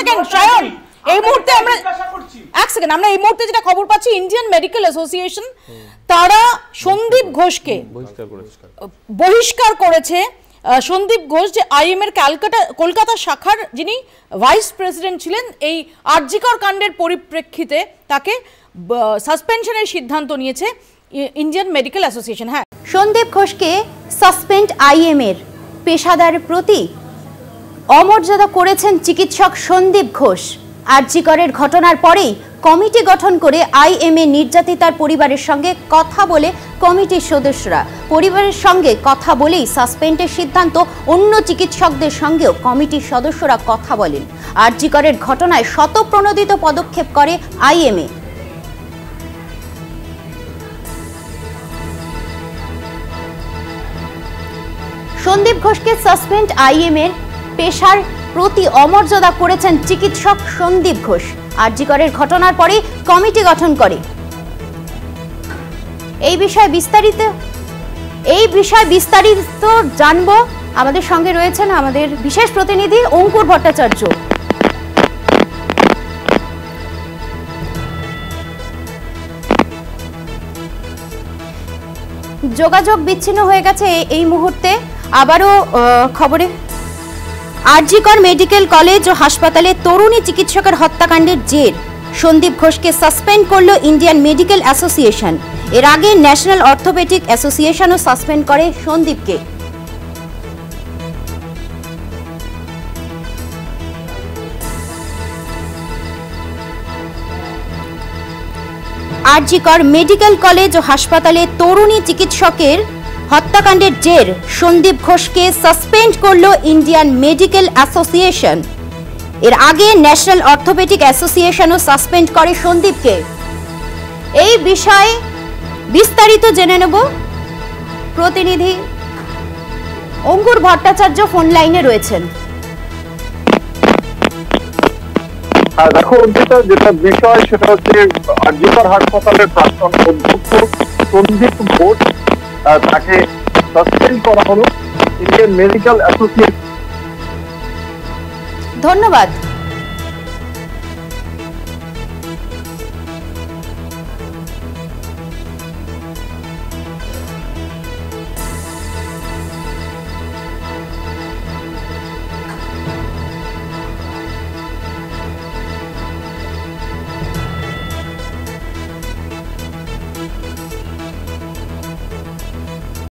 Second Sayan, এই মুহূর্তে আমরা আমরা এই মুহূর্তে যেটা খবর পাচ্ছি, ইন্ডিয়ান মেডিকেল অ্যাসোসিয়েশন তারা সন্দীপ ঘোষকে বহিষ্কার করেছে। সন্দীপ ঘোষ যে আইএম এর কলকাতা শাখার যিনি ভাইস প্রেসিডেন্ট ছিলেন, এই আরজিকর কাণ্ডের পরিপ্রেক্ষিতে তাকে সাসপেনশনের সিদ্ধান্ত নিয়েছে ইন্ডিয়ান মেডিকেল অ্যাসোসিয়েশন। হ্যাঁ, সন্দীপ ঘোষকে সাসপেন্ড আইএম এর পেশাদারের প্রতি অমর্যাদা করেছেন চিকিৎসক সন্দীপ ঘোষ। আরজিকরের ঘটনার পরেই কমিটি গঠন করে আইএমএ নির্যাতিতার পরিবারের সঙ্গে কথা বলে কমিটির সদস্যরা পরিবারের সঙ্গে কথা বলেই সাসপেন্ডের সিদ্ধান্ত। অন্য চিকিৎসকদের সঙ্গেও কমিটির সদস্যরা কথা বলেন। আরজিকরের ঘটনায় শতপ্রণোদিত পদক্ষেপ করে আইএমএ। সন্দীপ ঘোষকে সাসপেন্ড আইএমএর পেশার প্রতি অমর্যাদা করেছেন চিকিৎসক সন্দীপ ঘোষ। আরজিকরের ঘটনার পরে কমিটি গঠন করে। এই বিষয়ে বিস্তারিত জানবো। আমাদের সঙ্গে রয়েছেন আমাদের বিশেষ প্রতিনিধি অঙ্কুর ভট্টাচার্য। যোগাযোগ বিচ্ছিন্ন হয়ে গেছে এই মুহূর্তে। আবারও খবরে, আরজিকর মেডিকেল কলেজ ও হাসপাতালে তরুণী চিকিৎসকের হত্যাকাণ্ডের জের সন্দীপ ঘোষকে সাসপেন্ড করল ইন্ডিয়ান মেডিকেল অ্যাসোসিয়েশন। এর আগে ন্যাশনাল অর্থোপেডিক অ্যাসোসিয়েশনও সাসপেন্ড করে সন্দীপকে। আরজিকর মেডিকেল কলেজ ও হাসপাতালে তরুণী চিকিৎসকের হত্যাকাণ্ডের জের সন্দীপ ঘোষকে সাসপেন্ড করল ইন্ডিয়ান মেডিকেল অ্যাসোসিয়েশন। এর আগে ন্যাশনাল অর্থোপেডিক অ্যাসোসিয়েশনও সাসপেন্ড করে সন্দীপকে। এই বিষয়ে বিস্তারিত জেনে নেব। প্রতিনিধি অঙ্কুর ভট্টাচার্য ফোন লাইনে রয়েছেন। দেখো অর্পিতা, যেটা বিষয় সেটা হচ্ছে আরজিকর হাসপাতালের প্রাক্তন অধ্যক্ষ সন্দীপ ঘোষ, তাকে সাসপেন্ড করা হলো ইন্ডিয়ান মেডিকেল অ্যাসোসিয়েশন। ধন্যবাদ।